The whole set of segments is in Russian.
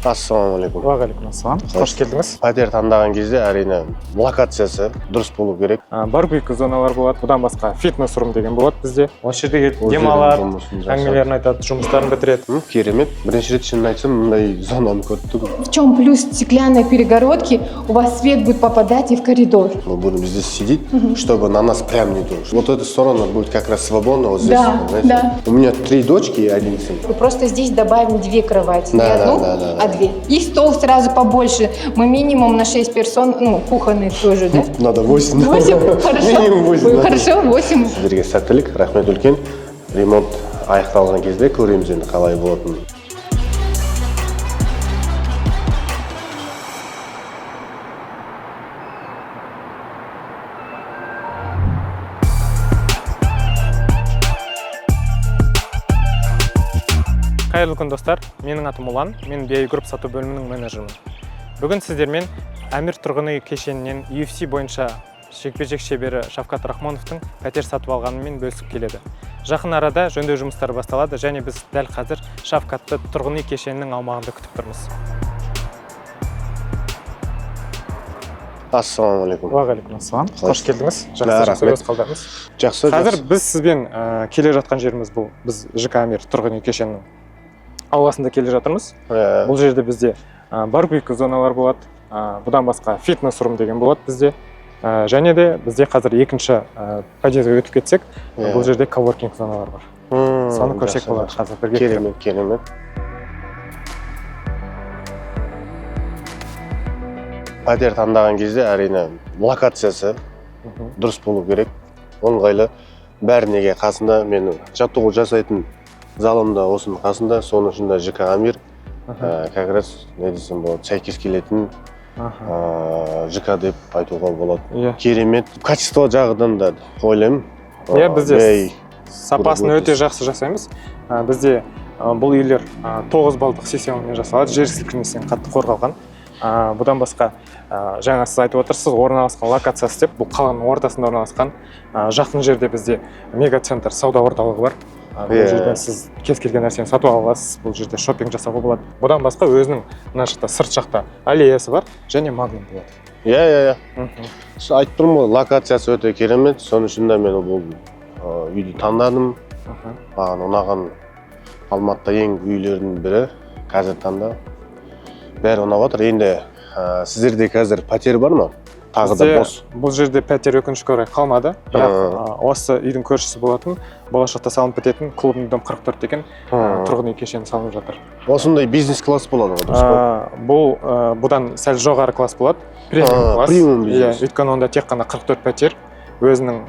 Ассалаумағалейкум. Уағалейкум ассалам. Қош келдіңіз. Пәтер таңдаған кезде әрине локациясы дұрыс болу керек. Барбекю зоналар болады. Бұдан басқа фитнес-рум деген болады бізде. Осы жерде демалады, әңгімелерін айтады, жұмыстарын бітіреді. Керемет. Бірінші рет шынын айтсам, мындай зонаны көрдім. В чем плюс стеклянной перегородки? У вас свет будет попадать и в коридор. Мы будем здесь сидеть, чтобы на нас прям не дуло. Вот эта сторона будет как раз свободна, вот здесь. Да, знаете. да. У меня 3 дочки и 1 сын. Мы просто здесь добавим 2 кровати. Да, Не одну, да. а 2. И стол сразу побольше. Мы минимум на 6 персон, кухонный тоже, да? Надо 8. 8? Хорошо. Минимум 8. Хорошо, 8. Сіздерге сәттілік, рахмет үлкен. Ремонт аяқталған кезде көреміз енді қалай болатынын. Қайырлы күн достар, менің атым Ұлан, мен BI Group сату бөлімінің менеджерімін. Бүгін сіздермен Әмір тұрғын үй кешенінен UFC бойынша жекпе-жек шебері Шавкат Рахмоновтың пәтер сатып алғанымен бөлісіп келеді. Жақын арада жөндеу жұмыстары басталады және біз дәл қазір Шавкатты тұрғын үй кешенінің аумағында күтіп тұрмыз. Ассалаумағалейкум. Уағалейкум ассалам. Қош келдіңіз. Рахмет. Жақсы. Қазір біз сізбен келе жатқан жеріміз бұл. Біз ЖК Әмір тұрғын үй кешенінің ауласында келе жатырмыз. Бұл жерде бізде барбекю зоналар болады. Бұдан басқа фитнес-рум деген болады бізде. Және де бізде қазір екінші подъездге өтіп кетсек, бұл жерде коворкинг зоналар бар. Соны көрсек болады қазір бірге. Керемет. Пәтер таңдаған кезде әрине локациясы дұрыс болу керек. Оңғайлы. Бәрінеге қасында менің жаттығу жасайтын залымда осының қасында, соның ішінде ЖК Әмір как раз не десем болады, сәйкес келетін ЖК деп айтуға болады. Керемет. Качество жағынан да ойлаймын. Бізде сапасын өте жақсы жасаймыз. Бізде бұл үйлер 9 балдық системамен жасалады, жер сілкінісінен қатты қорғалған. Бұдан басқа жаңа сіз айтып отырсыз, орналасқан локациясы деп, бұл қаланың ортасында орналасқан. Жақын жерде бізде мегацентр сауда орталығы бар. Бұл жерден сіз кез келген нәрсені сатып аласыз, бұл жерде шоппинг жасауға болады. Бұдан басқа өзінің мына жақта сырт жақта аллеясы бар және магнум болады. Иә. Айтып тұрмын ғой, локациясы өте керемет. Соның ішінде мен бұл үйді таңдадым. Маған ұнаған Алматыда ең үйлердің бірі қазір таңда. Бәрі ұнап жатыр. Енді сіздерде қазір пәтер бар ма? Тағы да бос. Бұл жерде пәтер өкінішке орай қалмады. Бірақ осы үйдің көршісі болатын, болашақта салынып бітетін клубный дом 44 деген тұрғын үй кешені салынып жатыр. Осындай бизнес-класс болады ғой, дұрыс па? Бұл бұдан сәл жоғары класс болады. Премиум класс. Премиум бизнес. Өйткені онда тек қана 44 пәтер, өзінің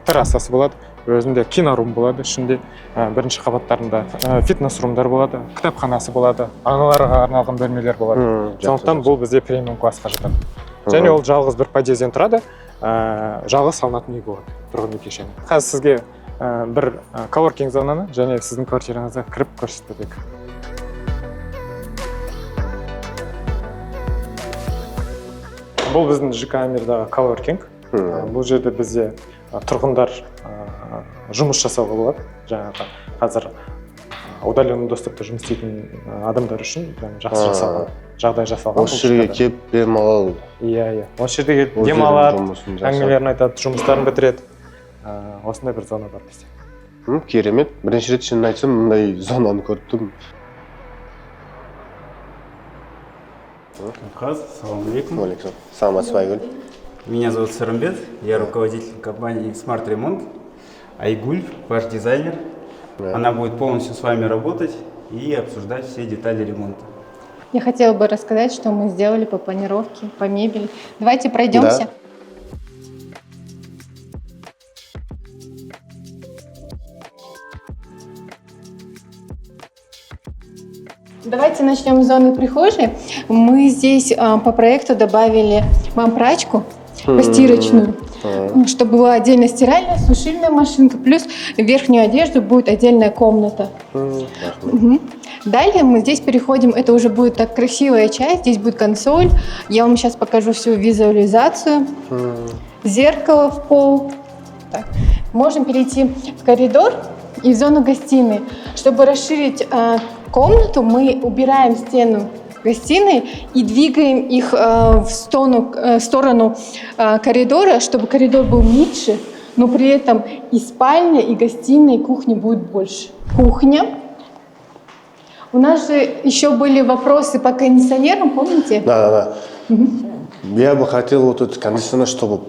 террасасы болады, өзінде кинорум болады, ішінде бірінші қабаттарында фитнес-румдар болады, кітапханасы болады, аналарға арналған бөлмелер болады. Сондықтан бұл бізде премиум классқа жатады. Және ол жалғыз бір подъезден тұрады, жалғыз салынатын үй болады, тұрғын үй кешені. Қазір сізге бір коворкинг зонаны және сіздің квартираңызға кіріп көрсетпедік. Бұл біздің ЖК Әмірдағы коворкинг. Бұл жерде бізде тұрғындар жұмыс жасауға болады. Жаңағы қазір удаленный доступта жұмыс істейтін адамдар үшін жақсы жасалған, жағдай жасалған. Осы жерге келіп демалады. Иә. Осы жерде келіп демалады, әңгімелерін айтады, жұмыстарын бітіреді. Осындай бір зона бар бізде. Керемет. Бірінші рет шынын айтсам, мындай зонаны көрдім. Салам алейкум. Саламатсыз ба, Айгүл? Меня зовут Сарамбет, я руководитель компании Smart Remont. Айгуль, ваш дизайнер. Она будет полностью с вами работать и обсуждать все детали ремонта. Я хотела бы рассказать, что мы сделали по планировке, по мебели. Давайте пройдемся. Давайте начнем с зоны прихожей. Мы здесь по проекту добавили вам прачку постирочную, чтобы была отдельно стиральная, сушильная машинка, плюс верхнюю одежду будет отдельная комната. Далее мы здесь переходим, это уже будет так красивая часть, здесь будет консоль. Я вам сейчас покажу всю визуализацию. Зеркало в пол. Так. Можем перейти в коридор и в зону гостиной. Чтобы расширить комнату, мы убираем стену гостиной и двигаем их в сторону коридора, чтобы коридор был меньше, но при этом и спальня, и гостиная, и кухня будет больше. Кухня. У нас же еще были вопросы по кондиционерам, помните? Да. Я бы хотел вот этот кондиционер, чтобы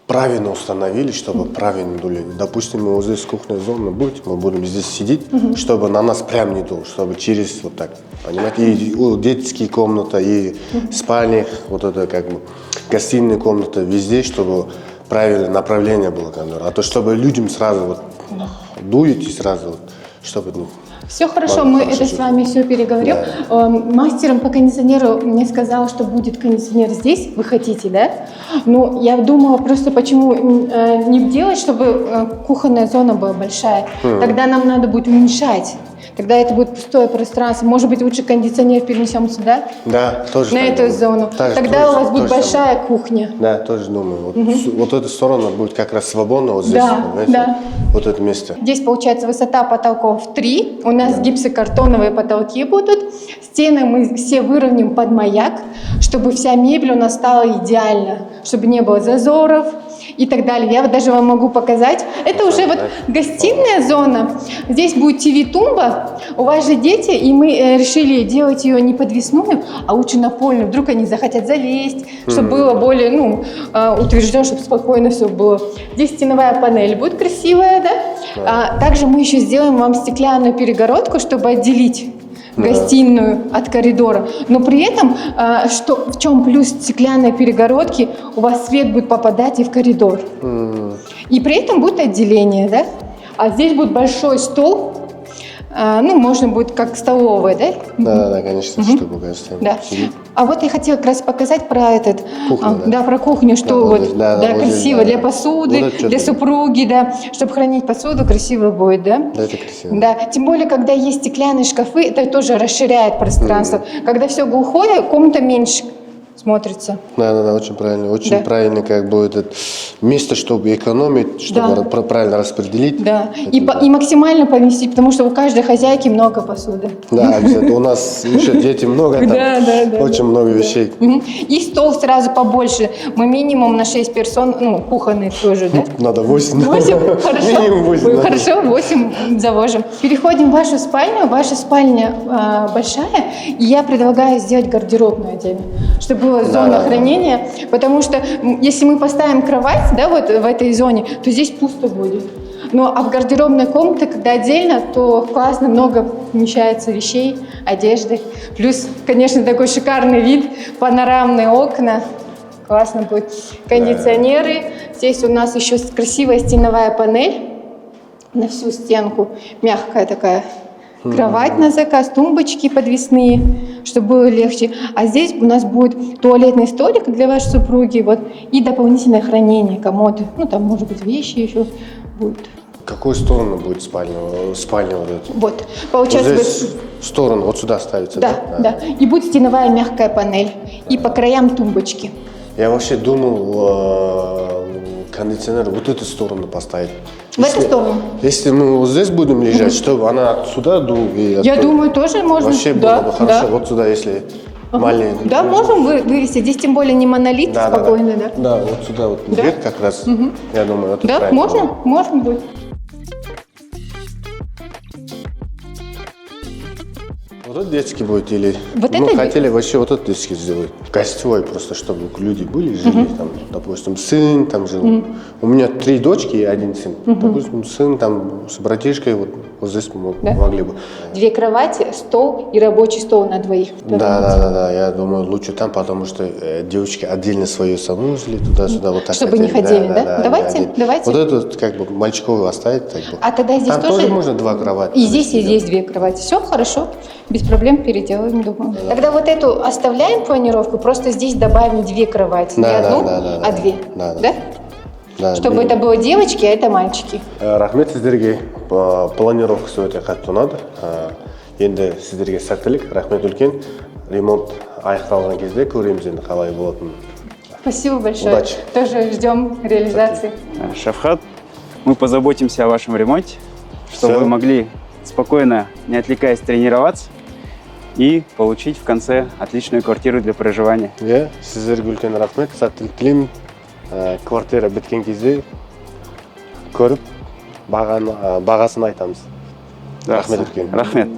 правильно установили, чтобы правильно дули. Допустим, вот здесь кухня зона будет, мы будем здесь сидеть, чтобы на нас прям не дул, чтобы через вот так, понимаете, и детские комнаты, и спальни, вот это как бы гостиная комната, везде, чтобы правильное направление было кондиционера. А то, чтобы людям сразу вот дует и сразу вот, чтобы... Все хорошо, мы это с вами все переговорим. Да. Мастером по кондиционеру мне сказал, что будет кондиционер здесь, вы хотите, да? Но я думала просто, почему не делать, чтобы кухонная зона была большая. Тогда нам надо будет уменьшать. Тогда это будет пустое пространство. Может быть, лучше кондиционер перенесем сюда? Да, тоже. На эту зону. Тогда у вас будет большая кухня. Да, тоже думаю. Вот эта сторона будет как раз свободна, вот здесь, да. Вот это место. Здесь, получается, высота потолков 3. У нас гипсокартоновые потолки будут. Стены мы все выровняем под маяк, чтобы вся мебель у нас стала идеальна, чтобы не было зазоров и так далее. Я вот даже вам могу показать. Это уже вот гостиная зона. Здесь будет ТВ-тумба. У вас же дети, и мы решили делать ее не подвесную, а лучше напольную. Вдруг они захотят залезть, чтобы было более утверждено, чтобы спокойно все было. Здесь стеновая панель будет красивая, да? Также мы еще сделаем вам стеклянную перегородку, чтобы отделить гостиную от коридора. Но при этом, в чем плюс стеклянной перегородки, у вас свет будет попадать и в коридор. И при этом будет отделение, да? А здесь будет большой стол, можно будет как столовая, да? Да, конечно, чтобы гостям сидеть. А вот я хотела как раз показать про кухню, про кухню, что вот красиво здесь, для посуды, вот для супруги, да, чтобы хранить посуду, красиво будет, да? Да, это красиво. Да, тем более, когда есть стеклянные шкафы, это тоже расширяет пространство. Когда все глухое, комната меньше смотрится. Да, очень правильно. Очень правильно, как бы, это место, чтобы экономить, чтобы правильно распределить. Да, и максимально поместить, потому что у каждой хозяйки много посуды. Да, обязательно. У нас еще дети много, там очень много вещей. И стол сразу побольше. Мы минимум на 6 персон, кухонный тоже, да? Надо 8. 8? Хорошо. Минимум 8. Хорошо, 8 заложим. Переходим в вашу спальню. Ваша спальня большая, и я предлагаю сделать гардеробную отдельно, чтобы была зона хранения, потому что если мы поставим кровать, да, вот в этой зоне, то здесь пусто будет. А в гардеробной комнате, когда отдельно, то классно, много помещается вещей, одежды. Плюс, конечно, такой шикарный вид, панорамные окна. Классно будет. Кондиционеры. Здесь у нас еще красивая стеновая панель на всю стенку. Мягкая такая. Кровать на заказ, тумбочки подвесные, чтобы было легче. А здесь у нас будет туалетный столик для вашей супруги, и дополнительное хранение, комоды. Там, может быть, вещи еще будут. В какую сторону будет спальня вот эта? Вот, получается... Вот здесь в сторону, вот сюда ставится, да? И будет стеновая мягкая панель. И по краям тумбочки. Я вообще думал кондиционер вот эту сторону поставить. В эту сторону? Если мы вот здесь будем лежать, чтобы она сюда дула. Я думаю, тоже можно. Вообще было бы хорошо. Вот сюда, если маленький. Да, можем вывести. Здесь тем более не монолит, спокойно, да? Да, вот сюда вот дверь как раз, я думаю, это правильно. Да, можно будет. Вот этот детский будет или... Вот мы это... хотели вообще вот этот детский сделать. Гостевой просто, чтобы люди были, жили, там, допустим, сын там жил. У меня 3 дочки и 1 сын. Допустим, сын там с братишкой, вот здесь мы могли бы. 2 кровати, стол и рабочий стол на 2. Да, я думаю, лучше там, потому что девочки отдельно свою санузли туда-сюда вот так. Чтобы не ходили, да? Давайте. Вот это как бы мальчиковый оставить. Так бы. А тогда здесь там тоже можно 2 кровати. И здесь 2 кровати. Все хорошо. Без проблем переделаем, думаю. Да. Тогда вот эту оставляем планировку, просто здесь добавим 2 кровати. Не одну, а 2. Да? Чтобы это было девочки, а это мальчики. Рахмет сіздерге, планировкасы өте қатты ұнады. Енді сіздерге сәттілік, рахмет үлкен. Ремонт аяқталған кезде көреміз енді қалай болатынын. Спасибо большое. Удачи. Тоже ждем реализации. Шавхат, мы позаботимся о вашем ремонте, чтобы вы могли спокойно, не отвлекаясь, тренироваться. и получить в конце отличную квартиру для проживания. Иә, сіздерге үлкен рахмет. Сәттілік тілеймін. Квартира біткен кезде көріп бағасын айтамыз. Рахмет үлкен. Рахмет.